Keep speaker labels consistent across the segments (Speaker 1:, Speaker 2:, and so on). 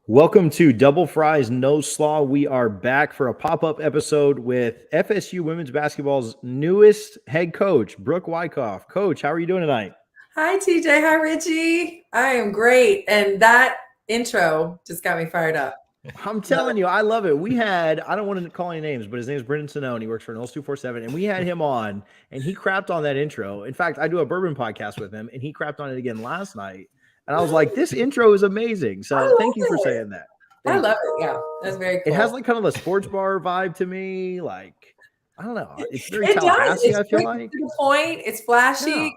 Speaker 1: Welcome to Double Fries No Slaw. We are back for a pop-up episode with FSU women's basketball's newest head coach, Brooke Wyckoff. Coach, how are you doing tonight?
Speaker 2: Hi, TJ. Hi, Richie. I am great. And that intro just got me fired up.
Speaker 1: I'm
Speaker 2: Love
Speaker 1: telling you, I love it. I don't want to call any names, but his name is Brendan Sinone. He works for Knowles 247. And we had him on, and he crapped on that intro. In fact, I do a bourbon podcast with him, and he crapped on it again last night. And I was like, this intro is amazing.
Speaker 2: I
Speaker 1: So thank you for
Speaker 2: love it.
Speaker 1: saying that.
Speaker 2: I
Speaker 1: Thank
Speaker 2: love
Speaker 1: you.
Speaker 2: it. Yeah, that's very
Speaker 1: It has
Speaker 2: cool.
Speaker 1: like kind of a sports bar vibe to me. Like, I don't know. It's very
Speaker 2: It does.
Speaker 1: Tallahassee,
Speaker 2: It's
Speaker 1: I feel
Speaker 2: quick
Speaker 1: like.
Speaker 2: to the point. It's
Speaker 1: Yeah.
Speaker 2: flashy.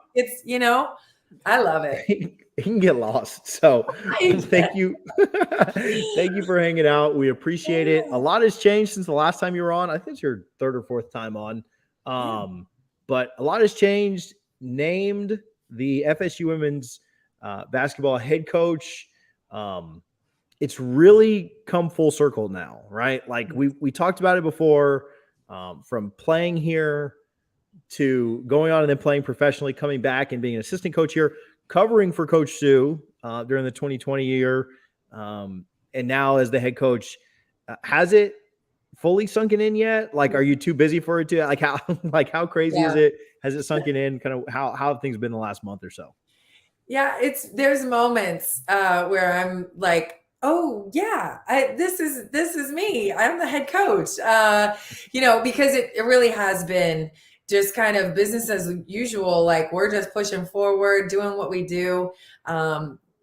Speaker 2: I love it.
Speaker 1: He can get lost. So
Speaker 2: I
Speaker 1: thank you. Thank you for hanging out. We appreciate it. A lot has changed since the last time you were on. I think it's your third or fourth time on.
Speaker 2: Yeah.
Speaker 1: But a lot has changed. Named the FSU women's basketball head coach. It's really come full circle now, right? Like we talked about it before, from playing here to going on and then playing professionally, coming back and being an assistant coach here, covering for Coach Sue during the 2020 year, and now as the head coach. Has it fully sunken in yet? Like, are you too busy for it to how crazy is
Speaker 2: Yeah.
Speaker 1: it? Has it sunken in? Kind of how have things been the last month or so?
Speaker 2: Yeah, there's moments where I'm like, oh yeah, this is me. I'm the head coach. Because it really has been just kind of business as usual. Like we're just pushing forward, doing what we do,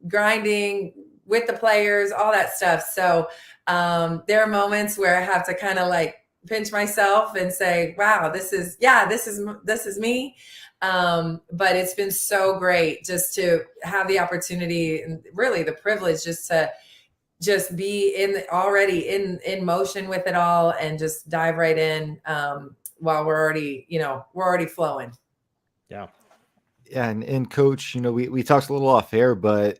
Speaker 2: grinding with the players, all that stuff. So there are moments where I have to kind of like pinch myself and say, wow, this is me. But it's been so great just to have the opportunity and really the privilege just to just be already in motion with it all and just dive right in while we're already flowing.
Speaker 1: Yeah.
Speaker 3: Yeah, and coach, we talked a little off air, but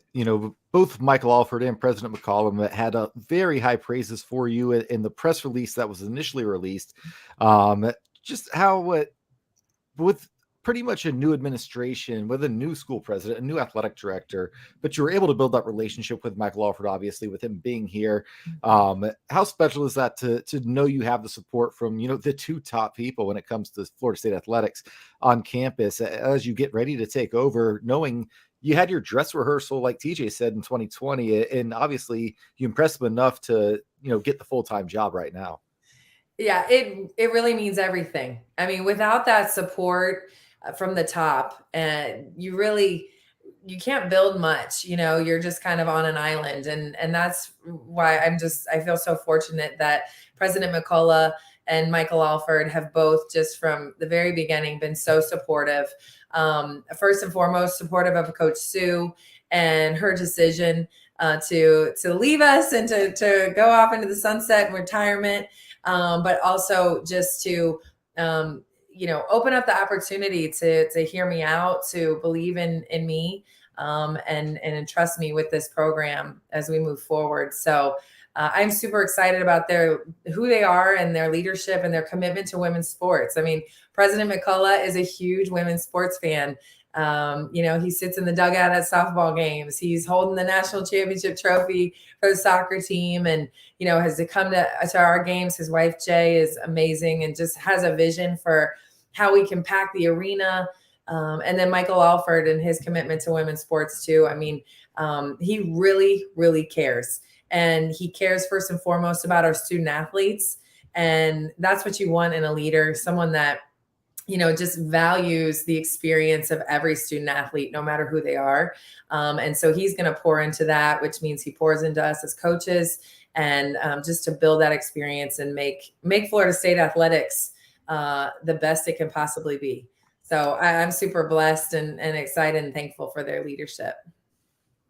Speaker 3: both Michael Alford and President McCollum had very high praises for you in the press release that was initially released. Just how with pretty much a new administration, with a new school president, a new athletic director, but you were able to build that relationship with Michael Alford, obviously, with him being here. How special is that to know you have the support from, the two top people when it comes to Florida State athletics on campus as you get ready to take over, knowing you had your dress rehearsal, like TJ said, in 2020, and obviously you impressed them enough to, get the full-time job right now.
Speaker 2: Yeah, it really means everything. I mean, without that support from the top, and you can't build much. You're just kind of on an island, and that's why I feel so fortunate that President McCullough and Michael Alford have both just from the very beginning been so supportive. First and foremost, supportive of Coach Sue and her decision to leave us and to go off into the sunset and retirement. But also just to open up the opportunity to hear me out, to believe in me, and entrust me with this program as we move forward. So I'm super excited about who they are and their leadership and their commitment to women's sports. I mean, President McCullough is a huge women's sports fan. He sits in the dugout at softball games. He's holding the national championship trophy for the soccer team, and has to come to our games. His wife Jay is amazing and just has a vision for how we can pack the arena. And then Michael Alford and his commitment to women's sports too. I mean, he really, really cares, and he cares first and foremost about our student athletes, and that's what you want in a leader, someone that just values the experience of every student athlete, no matter who they are. And so he's going to pour into that, which means he pours into us as coaches, and just to build that experience and make Florida State athletics the best it can possibly be. So I'm super blessed and excited and thankful for their leadership.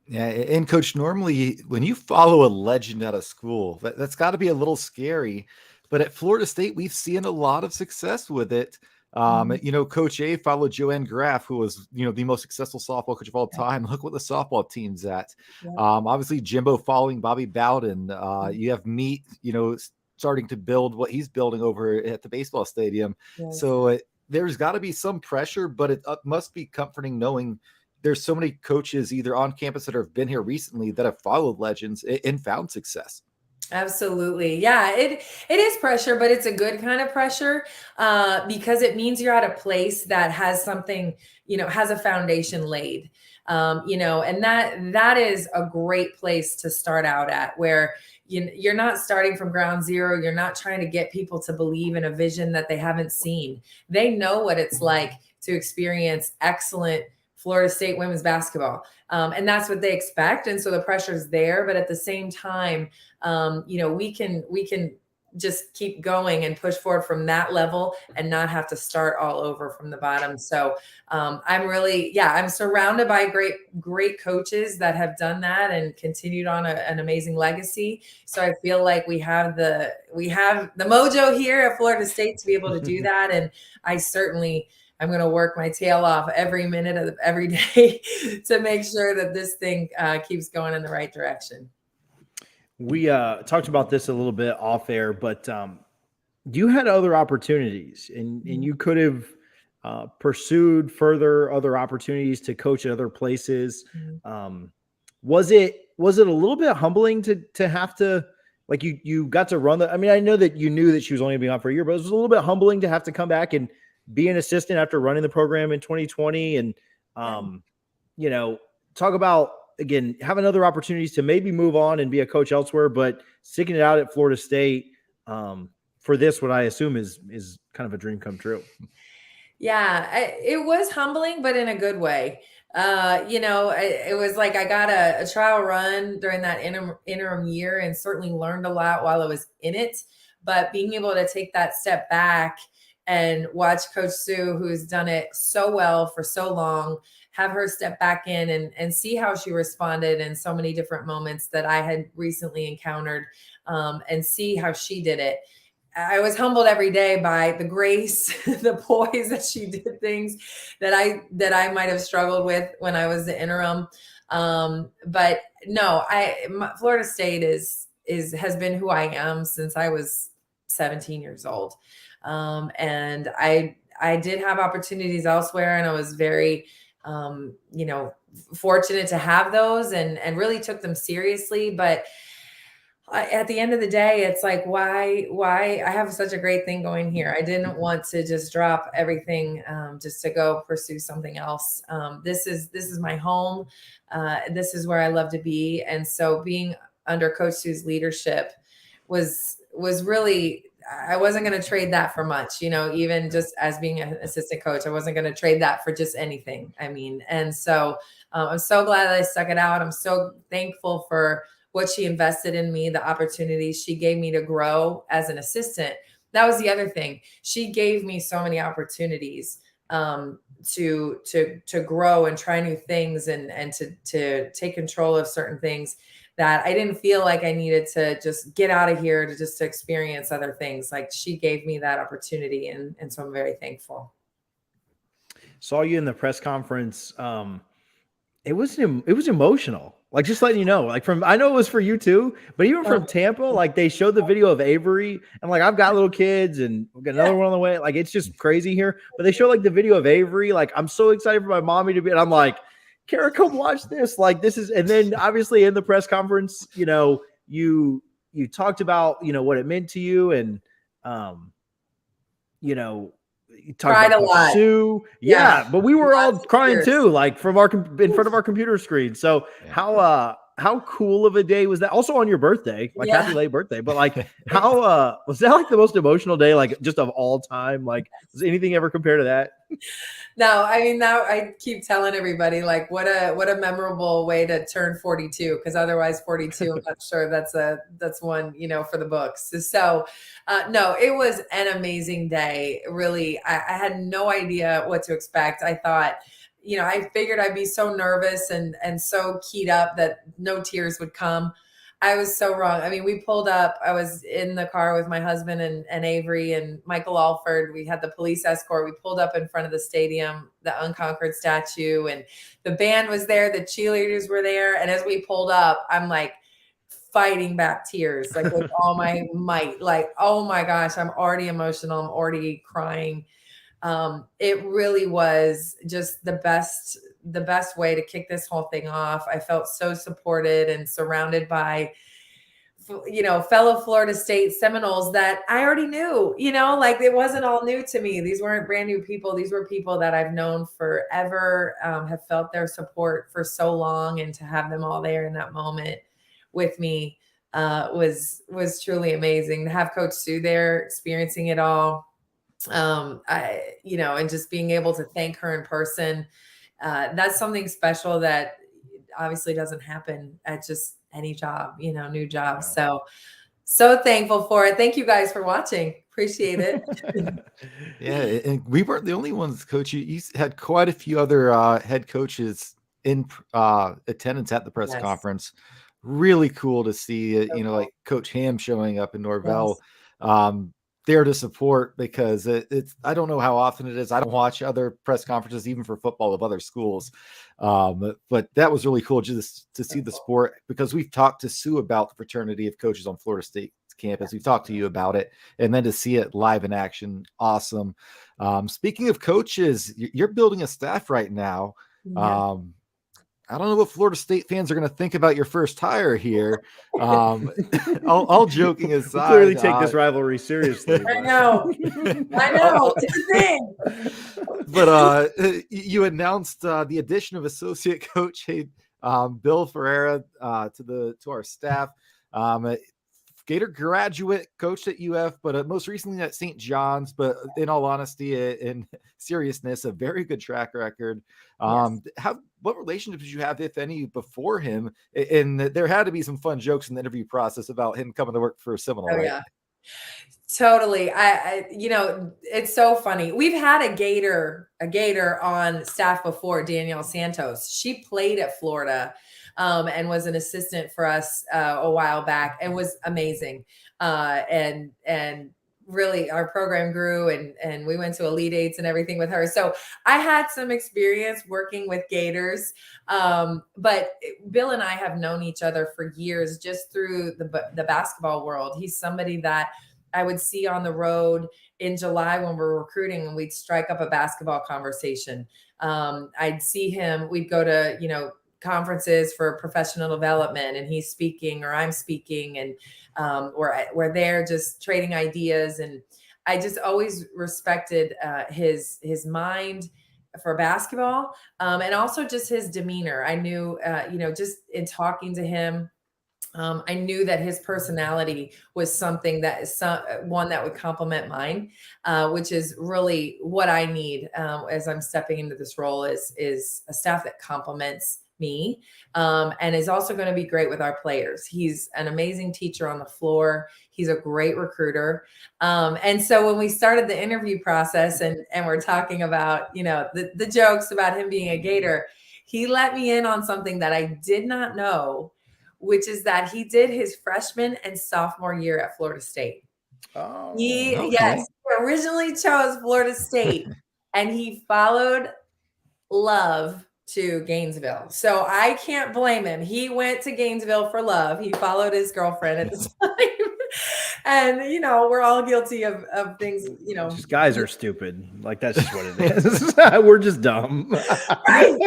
Speaker 3: Yeah, and coach, normally when you follow a legend out of school, that's got to be a little scary. But at Florida State, we've seen a lot of success with it. Coach A followed Joanne Graff, who was, the most successful softball coach of all time. Look what the softball team's at.
Speaker 2: Yeah.
Speaker 3: Obviously, Jimbo following Bobby Bowden. You have Meat, starting to build what he's building over at the baseball stadium.
Speaker 2: Yes.
Speaker 3: So there's got to be some pressure, but it must be comforting knowing there's so many coaches either on campus that have been here recently that have followed legends and found success.
Speaker 2: Absolutely. Yeah, it is pressure, but it's a good kind of pressure, because it means you're at a place that has something, has a foundation laid, and that is a great place to start out at, where you're not starting from ground zero. You're not trying to get people to believe in a vision that they haven't seen. They know what it's like to experience excellent Florida State women's basketball. And that's what they expect. And so the pressure's there, but at the same time, we can just keep going and push forward from that level and not have to start all over from the bottom. So I'm surrounded by great coaches that have done that and continued on an amazing legacy. So I feel like we have the mojo here at Florida State to be able to do that. And I'm going to work my tail off every minute of every day to make sure that this thing keeps going in the right direction.
Speaker 1: We talked about this a little bit off air, but you had other opportunities, and you could have pursued other opportunities to coach at other places. Was it a little bit humbling to have to, like, you got to run I mean, I know that you knew that she was only going to be on for a year, but it was a little bit humbling to have to come back and be an assistant after running the program in 2020, and talk about, again, having other opportunities to maybe move on and be a coach elsewhere, but sticking it out at Florida State for this, what I assume is kind of a dream come true.
Speaker 2: Yeah, it was humbling, but in a good way. It was like I got a trial run during that interim year and certainly learned a lot while I was in it. But being able to take that step back and watch Coach Sue, who's done it so well for so long, have her step back in and see how she responded in so many different moments that I had recently encountered, and see how she did it. I was humbled every day by the grace, the poise that she did things that I might have struggled with when I was the interim. But no, Florida State has been who I am since I was 17 years old. And I did have opportunities elsewhere, and I was very, fortunate to have those and really took them seriously. But at the end of the day, it's like, why I have such a great thing going here. I didn't want to just drop everything, just to go pursue something else. This is my home. This is where I love to be. And so being under Coach Sue's leadership was really, I wasn't going to trade that for much, even just as being an assistant coach, I wasn't going to trade that for just anything. I mean, and so I'm so glad that I stuck it out. I'm so thankful for what she invested in me, the opportunities she gave me to grow as an assistant. That was the other thing. She gave me so many opportunities to grow and try new things and to take control of certain things that I didn't feel like I needed to just get out of here to experience other things. Like, she gave me that opportunity. And so I'm very thankful.
Speaker 1: Saw you in the press conference. It was emotional. Like, just letting you know, like, I know it was for you too, but even from Tampa, like, they showed the video of Avery, and like, I've got little kids and we've got another one on the way. Like, it's just crazy here, but they show like the video of Avery. Like, I'm so excited for my mommy to be, and I'm like, Kara, come watch this. Like, this is, and then obviously in the press conference, you talked about, what it meant to you. And, you talked about
Speaker 2: a lot.
Speaker 1: Sue. Yeah, but we were all crying too, like in front of our computer screen. So how cool of a day was that? Also on your birthday, like happy late birthday. But like, how was that, like the most emotional day, like just of all time? Like, does anything ever compare to that?
Speaker 2: No, I mean, now I keep telling everybody, like, what a memorable way to turn 42, because otherwise 42, I'm not sure that's one, for the books. So no, it was an amazing day. Really, I had no idea what to expect. I thought, I figured I'd be so nervous and so keyed up that no tears would come. I was so wrong. I mean, we pulled up, I was in the car with my husband and Avery and Michael Alford. We had the police escort. We pulled up in front of the stadium, the Unconquered statue, and the band was there. The cheerleaders were there. And as we pulled up, I'm like fighting back tears, like with all my might, like, oh my gosh, I'm already emotional. I'm already crying. It really was just the the best way to kick this whole thing off. I felt so supported and surrounded by, fellow Florida State Seminoles that I already knew, like it wasn't all new to me. These weren't brand new people. These were people that I've known forever, have felt their support for so long, and to have them all there in that moment with me was truly amazing. To have Coach Sue there experiencing it all, and just being able to thank her in person. That's something special that obviously doesn't happen at just any job, new job. So thankful for it. Thank you guys for watching. Appreciate it.
Speaker 3: Yeah. And we weren't the only ones, Coach. You had quite a few other head coaches in attendance at the press
Speaker 2: Yes.
Speaker 3: conference. Really cool to see,
Speaker 2: So cool.
Speaker 3: like Coach Ham showing up in Norvell.
Speaker 2: Yes.
Speaker 3: There to support, because it's I don't know how often it is. I don't watch other press conferences, even for football, of other schools. But that was really cool just to see the sport, because we've talked to Sue about the fraternity of coaches on Florida State campus. We've talked to you about it, and then to see it live in action, awesome. Speaking of coaches, you're building a staff right now.
Speaker 2: Yeah.
Speaker 3: I don't know what Florida State fans are going to think about your first hire here. All joking aside,
Speaker 1: we clearly take this rivalry seriously.
Speaker 2: I know. It's a thing.
Speaker 3: But you announced the addition of associate coach Bill Ferreira to our staff. Gator graduate, coached at UF, but most recently at St. John's. But in all honesty and seriousness, a very good track record. What relationships did you have, if any, before him? And there had to be some fun jokes in the interview process about him coming to work for Seminole, right?
Speaker 2: Yeah, totally. I it's so funny. We've had a Gator on staff before, Danielle Santos. She played at Florida. And was an assistant for us a while back, and was amazing. And really our program grew, and we went to Elite Eights and everything with her. So I had some experience working with Gators. But Bill and I have known each other for years, just through the basketball world. He's somebody that I would see on the road in July when we're recruiting, and we'd strike up a basketball conversation. I'd see him, we'd go to, conferences for professional development, and he's speaking or I'm speaking, and we're there just trading ideas. And I just always respected his mind for basketball, and also just his demeanor. I knew, just in talking to him, I knew that his personality was something that is one that would complement mine, which is really what I need as I'm stepping into this role, is a staff that complements me, and is also going to be great with our players. He's an amazing teacher on the floor. He's a great recruiter. And so when we started the interview process, and we're talking about, the jokes about him being a Gator, he let me in on something that I did not know, which is that he did his freshman and sophomore year at Florida State. He originally chose Florida State, and he followed love to Gainesville. So I can't blame him. He went to Gainesville for love. He followed his girlfriend at the time. And, we're all guilty of things,
Speaker 1: Just guys are stupid. Like, that's just what it is. We're just dumb.
Speaker 2: Right.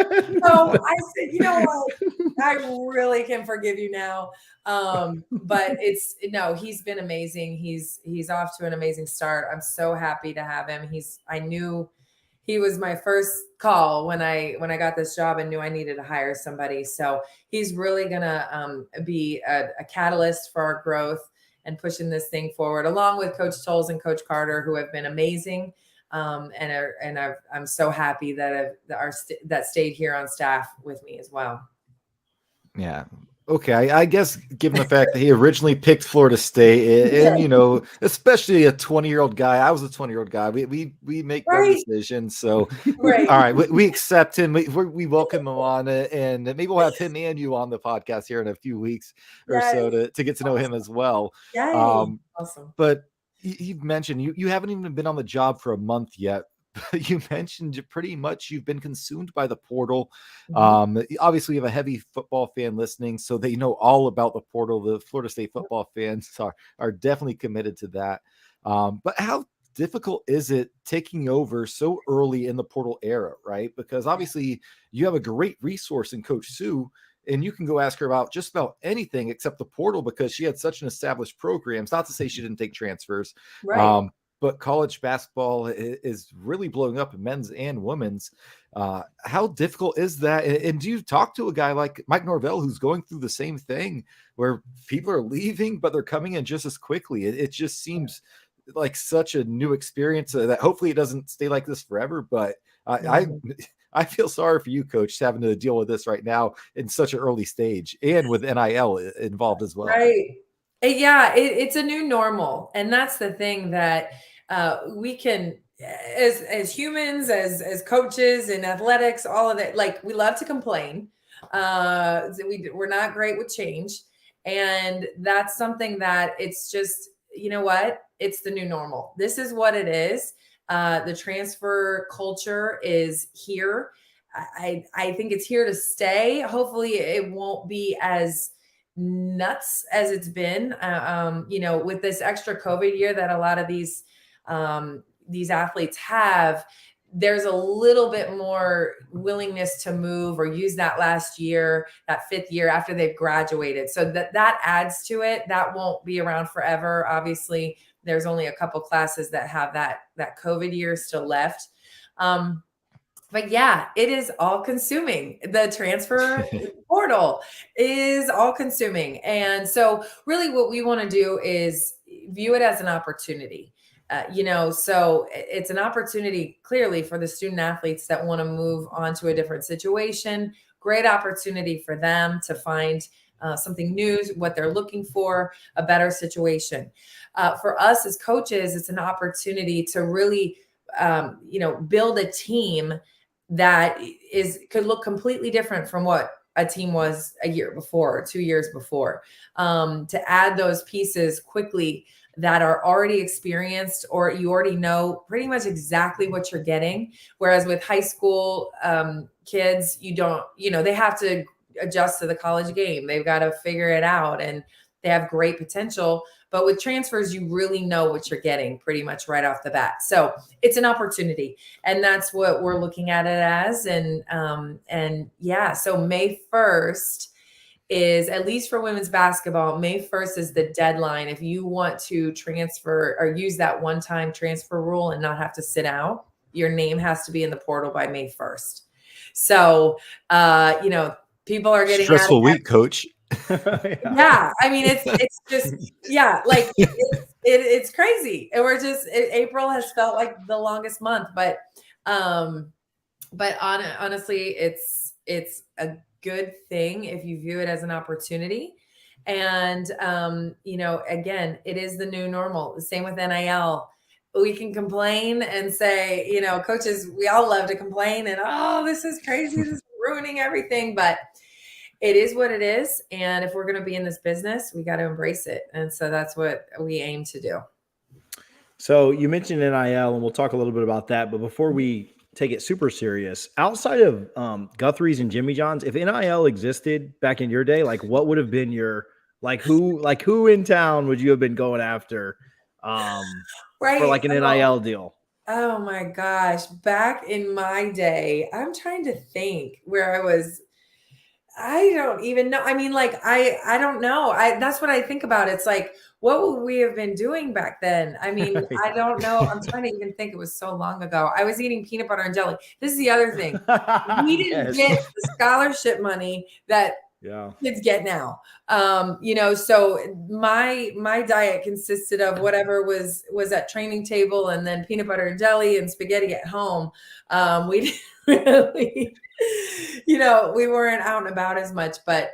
Speaker 2: So I said, you know what? I really can forgive you now. But he's been amazing. He's off to an amazing start. I'm so happy to have him. I knew he was my first call when I got this job, and knew I needed to hire somebody. So he's really going to be a catalyst for our growth and pushing this thing forward, along with Coach Tolles and Coach Carter, who have been amazing. I'm so happy that stayed here on staff with me as well.
Speaker 3: Yeah. Okay. I guess given the fact that he originally picked Florida State, and especially a 20-year-old guy, I was a 20-year-old guy. We make dumb decisions. So
Speaker 2: Right.
Speaker 3: all right, we accept him. We welcome him on, and maybe we'll have him and you on the podcast here in a few weeks or so to get to know him as well.
Speaker 2: Yay. Awesome.
Speaker 3: But you've mentioned you haven't even been on the job for a month yet. You mentioned pretty much you've been consumed by the portal. Obviously, you have a heavy football fan listening, so they know all about the portal. The Florida State football fans are definitely committed to that. But how difficult is it taking over so early in the portal era, right? Because obviously you have a great resource in Coach Sue, and you can go ask her about just about anything except the portal because she had such an established program. It's not to say she didn't take transfers.
Speaker 2: Right.
Speaker 3: But college basketball is really blowing up in men's and women's. How difficult is that? And do you talk to a guy like Mike Norvell who's going through the same thing where people are leaving, but they're coming in just as quickly? It just seems like such a new experience that hopefully it doesn't stay like this forever. But I feel sorry for you, Coach, having to deal with this right now in such an early stage and with NIL involved as well.
Speaker 2: Right. Yeah, it's a new normal. And that's the thing that we can, as humans, as coaches in athletics, all of it, like we love to complain. We're not great with change. And that's something that it's just, you know what? It's the new normal. This is what it is. The transfer culture is here. I think it's here to stay. Hopefully it won't be as nuts as it's been, with this extra COVID year that a lot of these athletes have. There's a little bit more willingness to move or use that last year, that fifth year after they've graduated. So that adds to it. That won't be around forever. Obviously, there's only a couple classes that have that COVID year still left. But yeah, it is all consuming. The transfer portal is all consuming. And so really what we want to do is view it as an opportunity. So it's an opportunity clearly for the student athletes that want to move on to a different situation. Great opportunity for them to find something new, what they're looking for, a better situation. For us as coaches, it's an opportunity to really, build a team that could look completely different from what a team was a year before or 2 years before. To add those pieces quickly that are already experienced, or you already know pretty much exactly what you're getting. Whereas with high school kids, you don't, they have to adjust to the college game. They've got to figure it out, and they have great potential. But with transfers, you really know what you're getting pretty much right off the bat. So it's an opportunity, and that's what we're looking at it as. So May 1st is, at least for women's basketball, May 1st is the deadline. If you want to transfer or use that one-time transfer rule and not have to sit out, your name has to be in the portal by May 1st. So, people are getting
Speaker 3: stressful week, Coach.
Speaker 2: Yeah. I mean, it's just, like it's crazy. And April has felt like the longest month, but honestly, it's a good thing if you view it as an opportunity. And, again, it is the new normal. The same with NIL. We can complain and say, coaches, we all love to complain and, oh, this is crazy. This is ruining everything. But it is what it is. And if we're going to be in this business, we got to embrace it. And so that's what we aim to do.
Speaker 1: So you mentioned NIL, and we'll talk a little bit about that. But before we take it super serious, outside of Guthrie's and Jimmy John's, if NIL existed back in your day, like what would have been your, who in town would you have been going after for like an NIL deal?
Speaker 2: Oh my gosh. Back in my day, I'm trying to think where I was. I don't even know. I mean, I don't know. That's what I think about. It's like, what would we have been doing back then? I mean, I don't know. I'm trying to even think. It was so long ago. I was eating peanut butter and jelly. This is the other thing. We didn't get the scholarship money that kids get now. So my diet consisted of whatever was at training table, and then peanut butter and jelly and spaghetti at home. We didn't really, we weren't out and about as much, but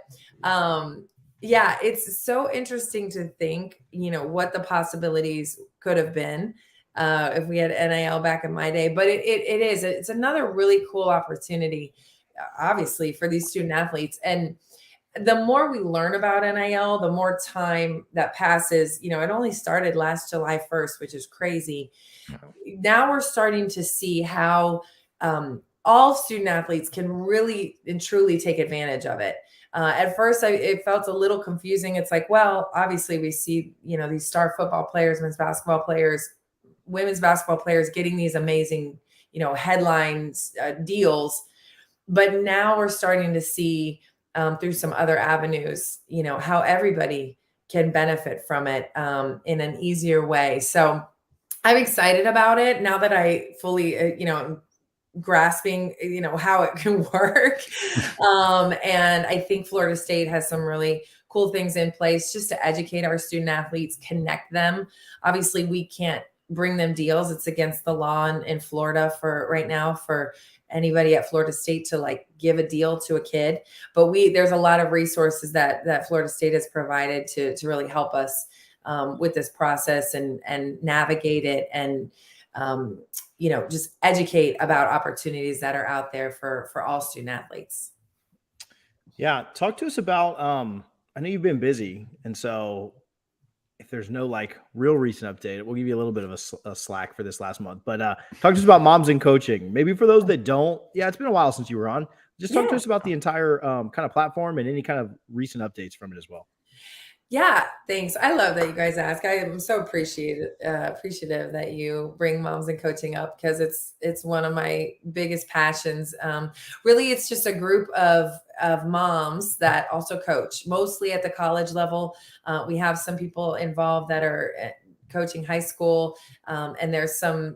Speaker 2: it's so interesting to think, what the possibilities could have been if we had NIL back in my day. But it's another really cool opportunity, obviously, for these student athletes. And the more we learn about NIL, the more time that passes. It only started last July 1st, which is crazy. Now we're starting to see how all student athletes can really and truly take advantage of it. At first, it felt a little confusing. It's like, well, obviously we see, these star football players, men's basketball players women's basketball players getting these amazing, headlines, deals. But now we're starting to see through some other avenues, how everybody can benefit from it in an easier way. So I'm excited about it now that I fully, grasping, how it can work. And I think Florida State has some really cool things in place just to educate our student athletes, connect them. Obviously, we can't bring them deals. It's against the law in Florida for right now for anybody at Florida State to like give a deal to a kid. But there's a lot of resources that Florida State has provided to really help us with this process and navigate it and, just educate about opportunities that are out there for all student athletes.
Speaker 1: Yeah. Talk to us about, I know you've been busy. And so if there's no like real recent update, we'll give you a little bit of a slack for this last month, but talk to us about Moms in Coaching. Maybe for those that don't, it's been a while since you were on. Just talk to us about the entire kind of platform and any kind of recent updates from it as well.
Speaker 2: Yeah, thanks. I love that you guys ask. I am so appreciative that you bring Moms in Coaching up because it's one of my biggest passions. Really, it's just a group of moms that also coach, mostly at the college level. We have some people involved that are coaching high school, and there's some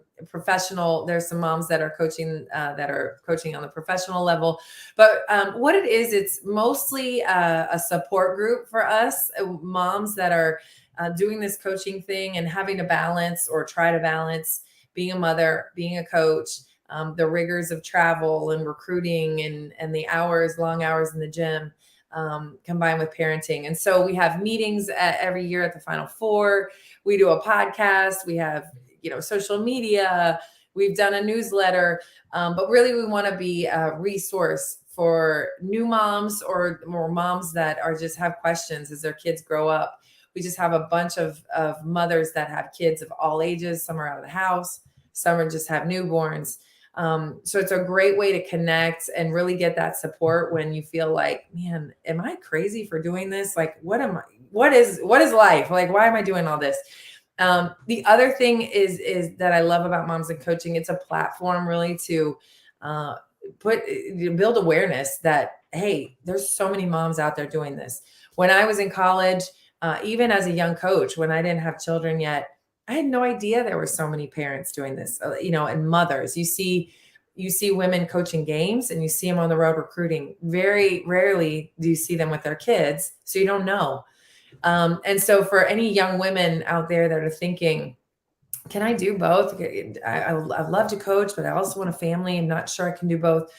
Speaker 2: moms that are coaching on the professional level. But what it is, it's mostly a support group for us moms that are doing this coaching thing and having to balance or try to balance being a mother, being a coach, the rigors of travel and recruiting and the long hours in the gym, combined with parenting. And so we have meetings every year at the Final Four. We do a podcast. We have, social media. We've done a newsletter. But really we want to be a resource for new moms or more moms that just have questions as their kids grow up. We just have a bunch of mothers that have kids of all ages. Some are out of the house. Some are just have newborns. So it's a great way to connect and really get that support when you feel like, man, am I crazy for doing this? Like, what is life? Like, why am I doing all this? The other thing is that I love about Moms in Coaching. It's a platform really to build awareness that, hey, there's so many moms out there doing this. When I was in college, even as a young coach, when I didn't have children yet, I had no idea there were so many parents doing this, and mothers. You see women coaching games and you see them on the road recruiting. Very rarely do you see them with their kids. So you don't know. And so for any young women out there that are thinking, can I do both? I love to coach, but I also want a family. I'm not sure I can do both.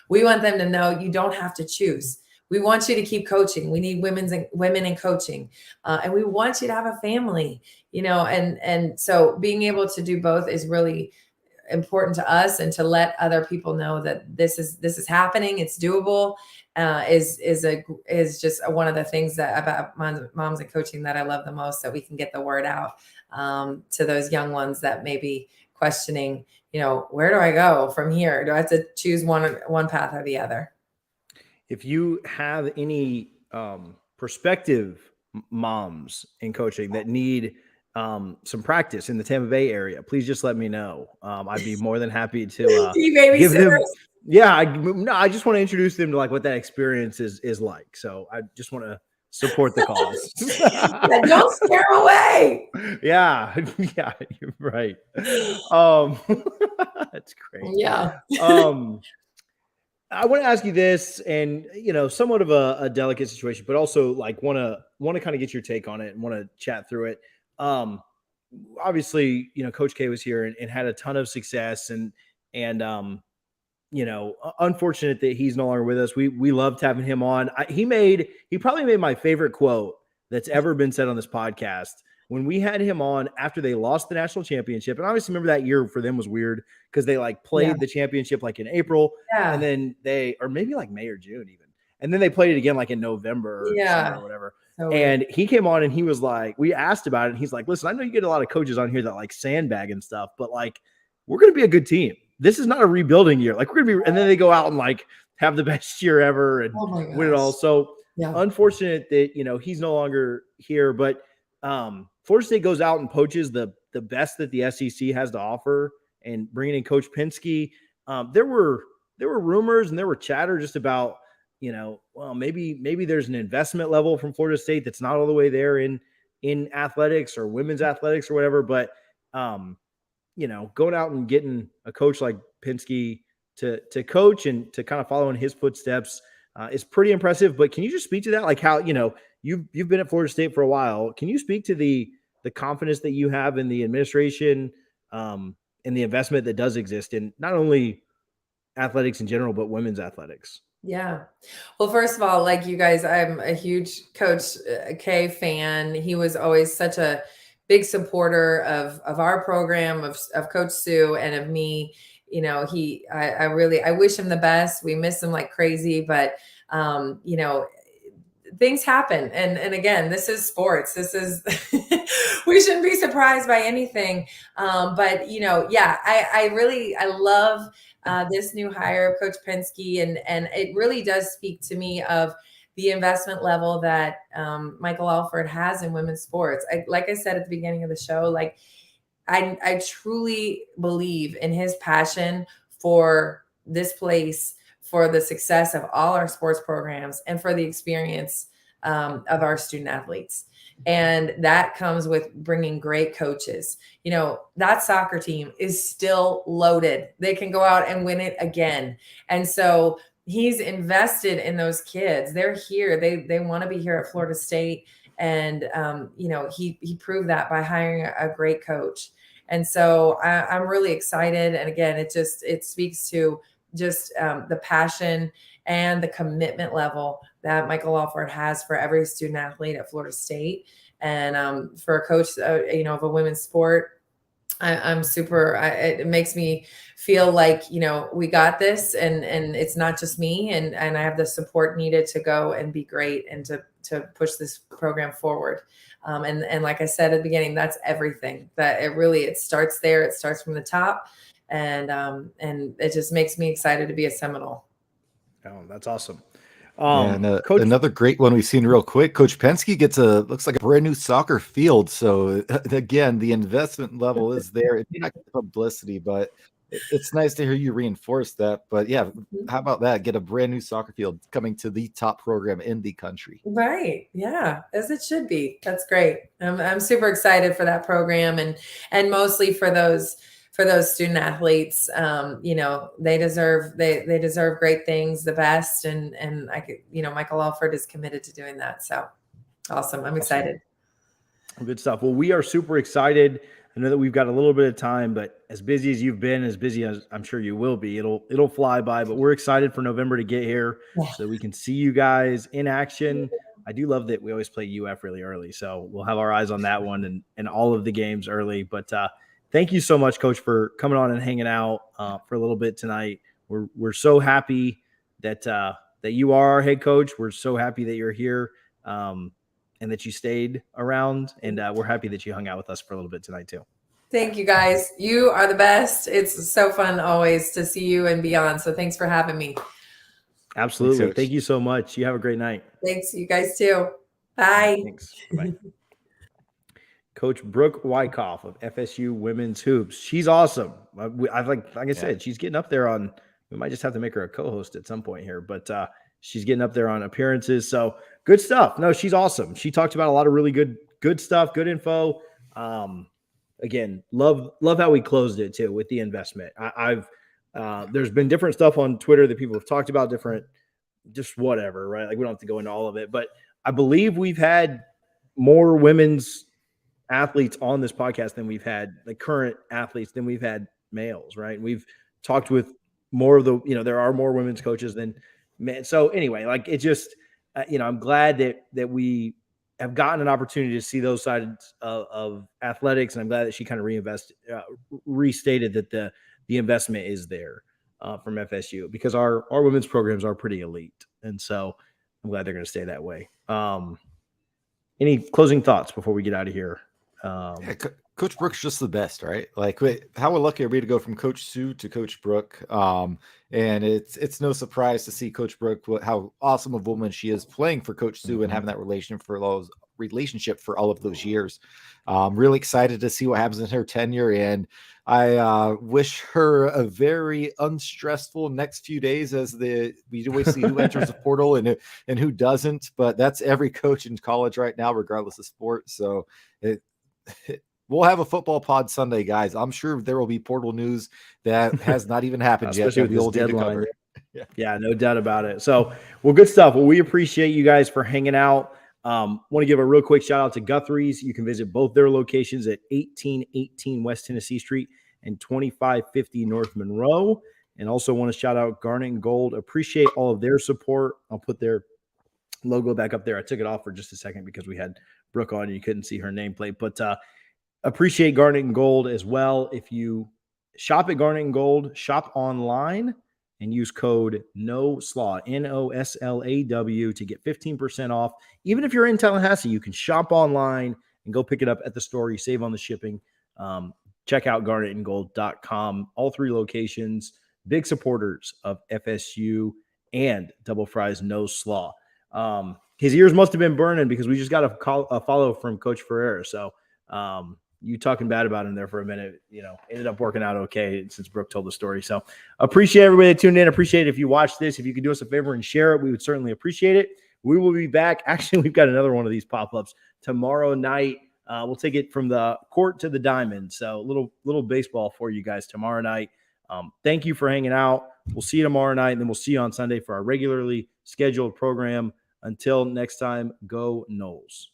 Speaker 2: We want them to know you don't have to choose. We want you to keep coaching. We need women in coaching. And we want you to have a family, and so being able to do both is really important to us, and to let other people know that this is happening. It's doable, is just one of the things that about Moms in Coaching that I love the most, that we can get the word out to those young ones that may be questioning, where do I go from here? Do I have to choose one path or the other?
Speaker 1: If you have any prospective moms in coaching that need some practice in the Tampa Bay area, please just let me know. I'd be more than happy to give them. Yeah, I just want to introduce them to like what that experience is like. So I just want to support the cause.
Speaker 2: Yeah, don't scare them away.
Speaker 1: Yeah, you're right. That's great.
Speaker 2: Yeah.
Speaker 1: I want to ask you this, and somewhat of a delicate situation, but also like want to kind of get your take on it and want to chat through it. Obviously, Coach K was here and had a ton of success, and unfortunate that he's no longer with us. We loved having him on. He probably made my favorite quote that's ever been said on this podcast when we had him on after they lost the national championship. And obviously remember that year for them was weird because they like played the championship like in April, and then or maybe like May or June even. And then they played it again like in November or December or whatever. So and he came on and he was like, we asked about it. And he's like, listen, I know you get a lot of coaches on here that like sandbag and stuff, but like, we're going to be a good team. This is not a rebuilding year. Like we're going to be, and then they go out and like have the best year ever and win it all. So unfortunate that, he's no longer here, but Florida State goes out and poaches the the best that the SEC has to offer, and bringing in Coach Penske, there were rumors and there were chatter just about, well, maybe there's an investment level from Florida State that's not all the way there in athletics or women's athletics or whatever. But, going out and getting a coach like Penske to coach and to kind of follow in his footsteps is pretty impressive. But can you just speak to that? Like how, you've been at Florida State for a while. Can you speak to the confidence that you have in the administration and the investment that does exist in not only athletics in general, but women's athletics?
Speaker 2: Yeah. Well, first of all, like you guys, I'm a huge Coach K fan. He was always such a big supporter of our program, of Coach Sue and of me. I wish him the best. We miss him like crazy, but things happen. And again, this is sports. This is, we shouldn't be surprised by anything. But I love this new hire of Coach Penske, and it really does speak to me of the investment level that Michael Alford has in women's sports. Like I said at the beginning of the show, like I truly believe in his passion for this place, for the success of all our sports programs, and for the experience of our student athletes. And that comes with bringing great coaches. That soccer team is still loaded. They can go out and win it again. And so he's invested in those kids. They're here. They want to be here at Florida State. And, he proved that by hiring a great coach. And so I'm really excited. And again, it speaks to just the passion and the commitment level that Michael Alford has for every student athlete at Florida State. And for a coach, of a women's sport, I'm super, it makes me feel like, we got this, and it's not just me, and I have the support needed to go and be great and to push this program forward. And like I said at the beginning, that's everything. That it starts there. It starts from the top, and it just makes me excited to be a Seminole.
Speaker 1: Oh, that's awesome.
Speaker 3: Coach, another great one we've seen real quick. Coach Penske looks like a brand new soccer field. So again, the investment level is there. It's not publicity, but it's nice to hear you reinforce that. But yeah, how about that? Get a brand new soccer field coming to the top program in the country.
Speaker 2: Right. Yeah. As it should be. That's great. I'm super excited for that program, and mostly for those student athletes. They deserve great things, the best. And Michael Alford is committed to doing that. So awesome. I'm excited.
Speaker 1: Good stuff. Well, we are super excited. I know that we've got a little bit of time, but as busy as you've been, as busy as I'm sure you will be, it'll fly by, but we're excited for November to get here so that we can see you guys in action. I do love that we always play UF really early. So we'll have our eyes on that one and all of the games early, but, thank you so much, Coach, for coming on and hanging out for a little bit tonight. We're so happy that you are our head coach. We're so happy that you're here and that you stayed around. And we're happy that you hung out with us for a little bit tonight too.
Speaker 2: Thank you, guys. You are the best. It's so fun always to see you and beyond. So thanks for having me.
Speaker 1: Absolutely. Thank you so much. You have a great night.
Speaker 2: Thanks. You guys too. Bye.
Speaker 1: Thanks. Bye. Coach Brooke Wyckoff of FSU Women's Hoops. She's awesome. Like I said, she's getting up there on, we might just have to make her a co-host at some point here, but she's getting up there on appearances. So good stuff. No, she's awesome. She talked about a lot of really good stuff, good info. Again, love how we closed it too with the investment. There's been different stuff on Twitter that people have talked about, just whatever, right? Like we don't have to go into all of it, but I believe we've had more women's athletes on this podcast than we've had, like current athletes than we've had males, right? We've talked with more of the, there are more women's coaches than men. So anyway, like it just, I'm glad that we have gotten an opportunity to see those sides of athletics. And I'm glad that she kind of restated that the investment is there from FSU, because our women's programs are pretty elite. And so I'm glad they're going to stay that way. Any closing thoughts before we get out of here?
Speaker 3: Coach Brooke's just the best, right? Like, how lucky are we to go from Coach Sue to Coach Brooke? And it's no surprise to see Coach Brooke, how awesome of a woman she is, playing for Coach Sue and having that relation for relationship for all of those years. Really excited to see what happens in her tenure, and I wish her a very unstressful next few days as we always see who enters the portal and who doesn't. But that's every coach in college right now, regardless of sport. So we'll have a football pod Sunday, guys. I'm sure there will be portal news that has not even happened yet.
Speaker 1: Especially with this deadline.
Speaker 3: Yeah,
Speaker 1: no doubt about it. So, well, good stuff. Well, we appreciate you guys for hanging out. Want to give a real quick shout out to Guthrie's. You can visit both their locations at 1818 West Tennessee Street and 2550 North Monroe. And also want to shout out Garnet and Gold. Appreciate all of their support. I'll put their logo back up there. I took it off for just a second because we had Brooke on and you couldn't see her nameplate. But appreciate Garnet and Gold as well. If you shop at Garnet and Gold, shop online and use code NOSLAW, NOSLAW, to get 15% off. Even if you're in Tallahassee, you can shop online and go pick it up at the store. You save on the shipping. Check out garnetandgold.com. All three locations, big supporters of FSU and Double Fries No Slaw. His ears must have been burning because we just got a follow from Coach Ferreira. So you talking bad about him there for a minute, ended up working out okay since Brooke told the story. So appreciate everybody that tuned in. Appreciate it if you watch this. If you could do us a favor and share it, we would certainly appreciate it. We will be back. Actually, we've got another one of these pop-ups tomorrow night. We'll take it from the court to the diamond. So little baseball for you guys tomorrow night. Thank you for hanging out. We'll see you tomorrow night, and then we'll see you on Sunday for our regularly scheduled program. Until next time, go Noles.